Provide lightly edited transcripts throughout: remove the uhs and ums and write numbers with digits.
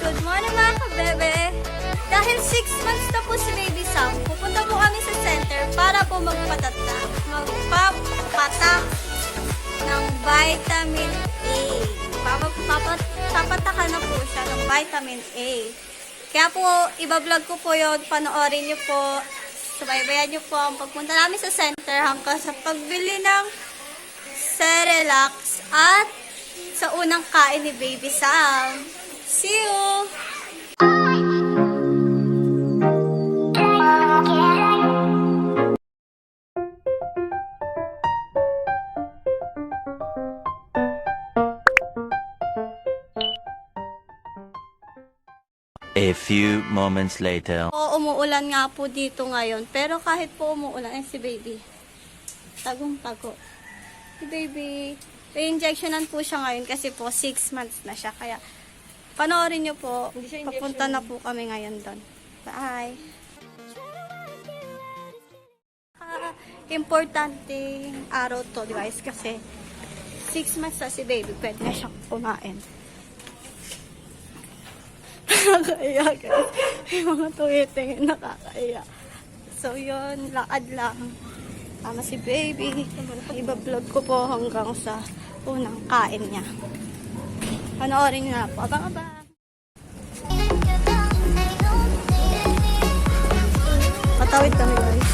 Good morning mga kabebe! Dahil 6 months na po si Baby Sam, pupunta po kami sa center para po magpapatak ng vitamin A. Papatakan na po siya ng vitamin A. Kaya po, ibablog ko po yun, panoorin nyo po, subaybayan nyo po ang pagpunta namin sa center hanggang sa pagbili ng Cerelac at sa unang kain ni Baby Sam. See you! A few moments later. Umuulan nga po dito ngayon. Pero kahit po umuulan, si Baby, tagong-tago. Si Baby, i-injectionan po siya ngayon kasi po 6 months na siya. Kaya, panoorin nyo po. Papunta na po kami ngayon doon. Bye! Importanteng araw to, di ba? Kasi 6 months na si Baby, pwede na siyang kumain. Nakakaiya guys. May mga tuwiting nakakaiya. So yun, lakad lang. Tama si Baby. Iba-vlog ko po hanggang sa unang kain niya. Panoorin niyo na po. Abang-abang. Patawid kami guys.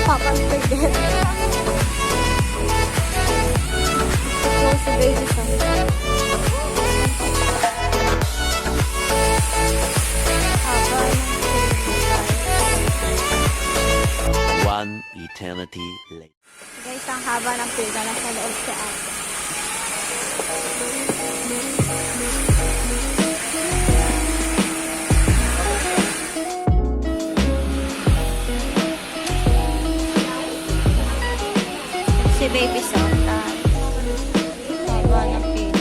Papantagin. Ito si Baby Sam. One eternity later. Guys, ang haba ng pila na sa loob si Ate. Si Baby Sam. Haba ng pila.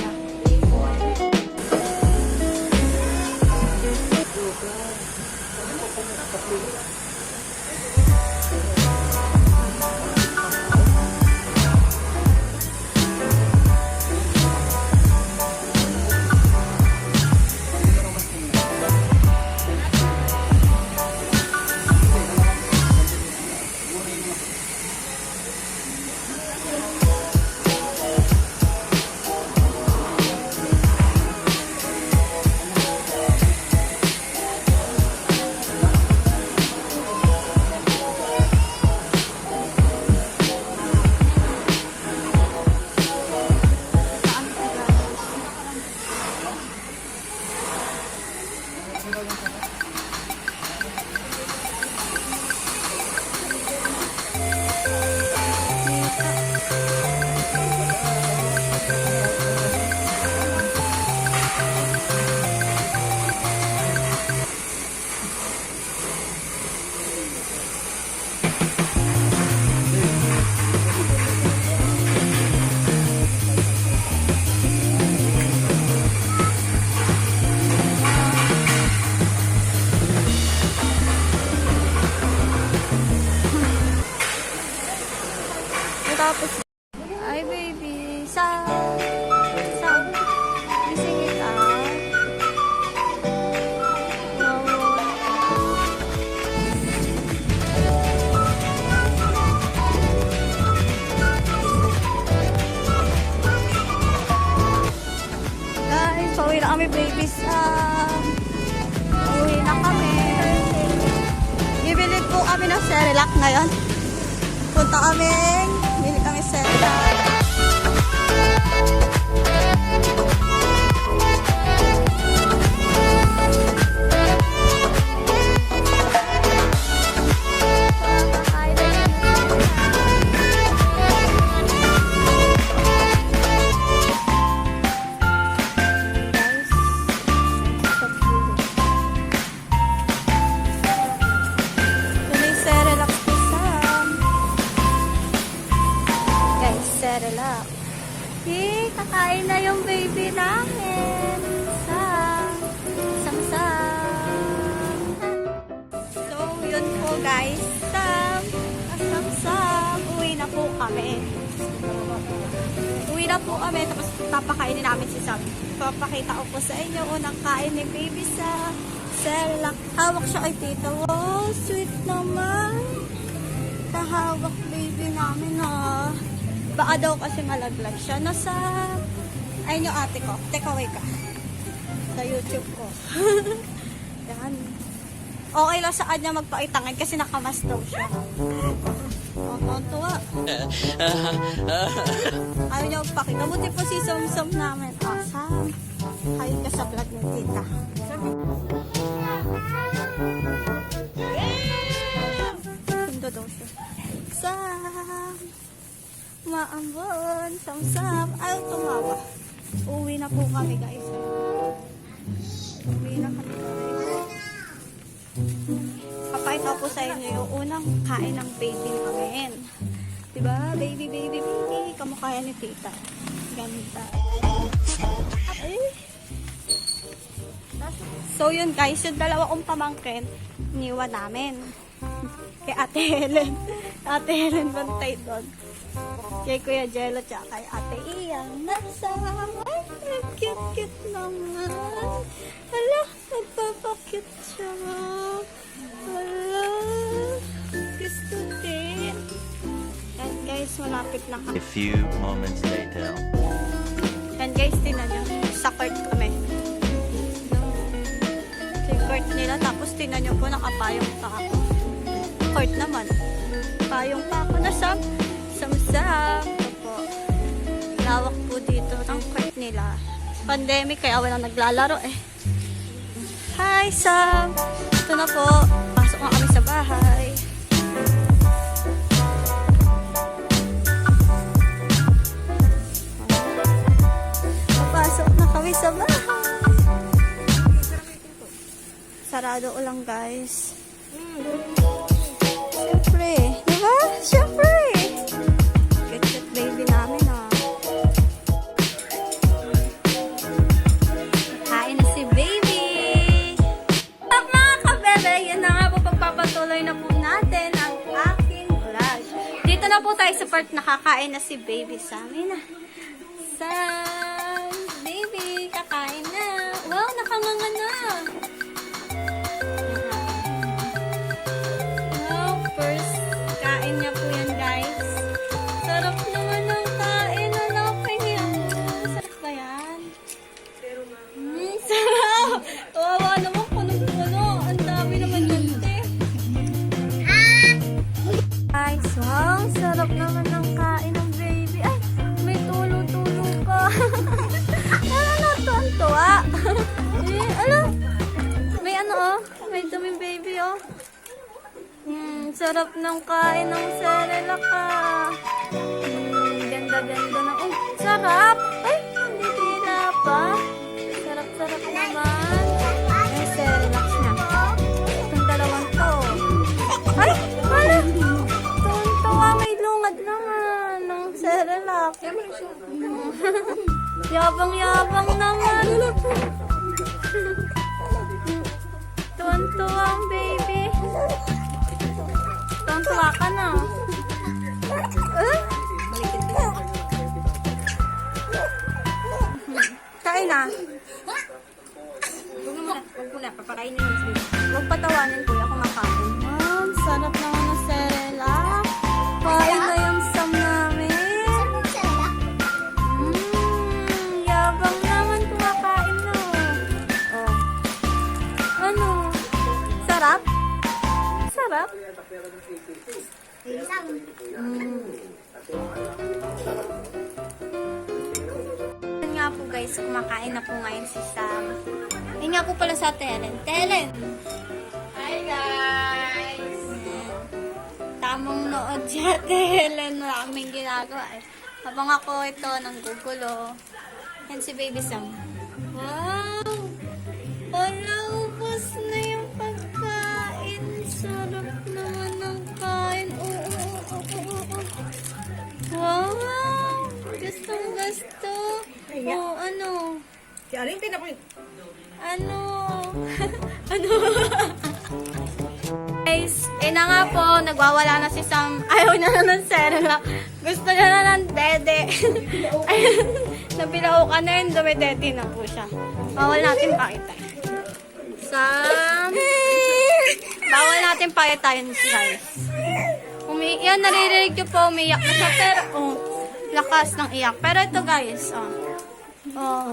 Tapos, ay baby, Sam, gising kita. Guys, pauwi na kami baby Sam. Pauwi na kami. Bibili po kami ng Cerelac ngayon. Punta kami. Bili kami Cerelac. Cerelac. Kakain na yung baby namin. Sam. So, yun po guys. guys. Sam. Uwi na po kami. Tapos papakainin namin si Sam. Papakita ko po sa inyo unang kain ni baby sa Cerelac. Hawak siya kay tita. Wow, sweet naman. Kahawak baby namin, oh. Baka daw kasi malaglag siya. Nasa, ayun yung ate ko. Take away ka. Sa YouTube ko. Yan. Okay lang sa kanya magpaitangan kasi nakamas daw siya. Oo, tuwa. Ayaw niya magpakita. Buti po si Sam namin. Sam. Kayo ka sa vlog ni tita. Sundo daw siya. Sam. Maambon. Sam. Ayaw tumawa. Uwi na po kami, guys. Uwi na kami, guys. Papakita ko sa inyo yung unang kain ng baby namin. Diba? Baby. Kamukha yan ni tita. Ganda. Ay. So yun guys, yung dalawa kong pamangkin, niwa namin. Kay Ate Helen. Ate Helen bantay doon. Kay Kuya Jello tsaka kay Ate Ian. Ay, cute naman. Hala, nagpapakute siya. Hala, gusto din. And guys, malapit na kami. A few moments later. And guys, tinan nyo, sa court kami. Yung court nila, tapos tinan nyo po, nakapayong pa ako. Court naman. Payong pa ako na Sam. Ito po. Lawak po dito ng court nila. Pandemic, kaya walang naglalaro eh. Hi, Sam! Ito na po. Pasok na kami sa bahay. Pasok na kami sa bahay. Sarado ulang, guys. Siyempre. Diba? Siyempre. Cute baby namin, oh. Kain na si baby. Mga kabebe, yun na nga po, pagpapatuloy na po natin ang aking vlog. Dito na po tayo sa part nakakain na si baby sa amin. Sam, baby, kakain na. Wow, nakamanga na. Wow, first kain niya po yan, guys. Sarap naman ng kain. Ano pa niya? Sarap ba yan? Sarap! Kawawa naman, punong-puno. Ang dami naman yan, te. Guys, wow, sarap naman ng kain ng baby. Ay, may tulo-tulo pa. Ano to? Ang tuwa. Ano? May ano, oh. May duming baby, oh. Sarap ng kain ng Cerelac, ah. Ganda-ganda na. Oh, sarap! Ay, hindi tila pa. Sarap-sarap naman. Ay, Cerelac na. Itong dalawang to. Ay, wala! Tuwan-tuwa, may lungad naman ng Cerelac. Yabang-yabang naman. Tuwan-tuwa ang baby. Tuwan-tuwa ka na. Kain na. Huwag muna, papakainin mo sila. Huwag patawanin kuya kumakain. Sarap naman ng Cerelac. Kain na yung Sam namin. Yabang naman kumakain na. Oh. Ano? Sarap? Sarap? Yun nga po guys, kumakain na po ngayon si Sam. Yun nga po pala sa Telen. Telen! Hi guys! Tamang nood siya, Telen. Wala kaming ginagawa eh. Habang ako ito nang gugulo. Yan si Baby Sam. Wow! Wala, ubos na yung pagkain. Sarap naman ng kain. Wow! Gustong-gusto. Oh, ano? Si Aling pinapunit. Ano? Ano? Guys, nga po, nagwawala na si Sam. Ayaw niya na ng Cerelac. Gusto niya na ng dede. Napilahukan na yun, dumidede na po siya. Bawal natin pakita. Sam! Bawal natin pakita yun, guys. Yan, naririnig ko po, umiyak na siya. Pero, lakas ng iyak. Pero ito, guys, So,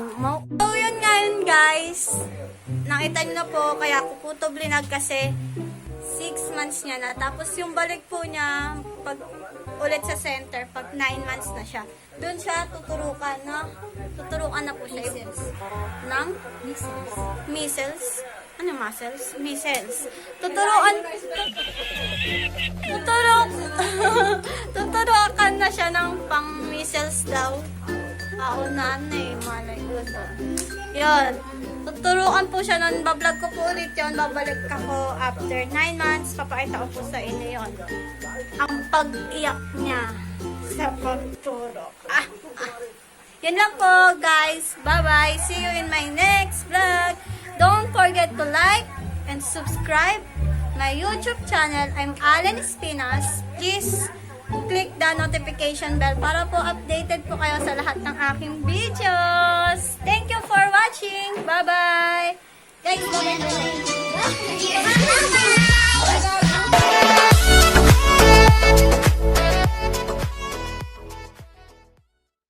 yun nga yun, guys. Nakita nyo na po, kaya kukutob linag kasi 6 months niya na. Tapos yung balik po niya, pag ulit sa center, pag 9 months na siya. Doon siya tuturukan na. Tuturukan na po siya. Ng? Measles. Ano muscles? Measles. Tuturukan na siya ng pang measles daw. Ako nanay, malay ko to. Yun. Tuturuan po siya nun. Bablog ko po ulit yun. Babalik ako after 9 months. Papakita ko po sa inyo yun. Ang pag-iyak niya sa pagturo. Yun lang po, guys. Bye-bye. See you in my next vlog. Don't forget to like and subscribe my YouTube channel. I'm Allen Espinas. Please click the notification bell para po updated po kayo sa lahat ng aking videos. Thank you for watching. Bye-bye. Guys, bye-bye.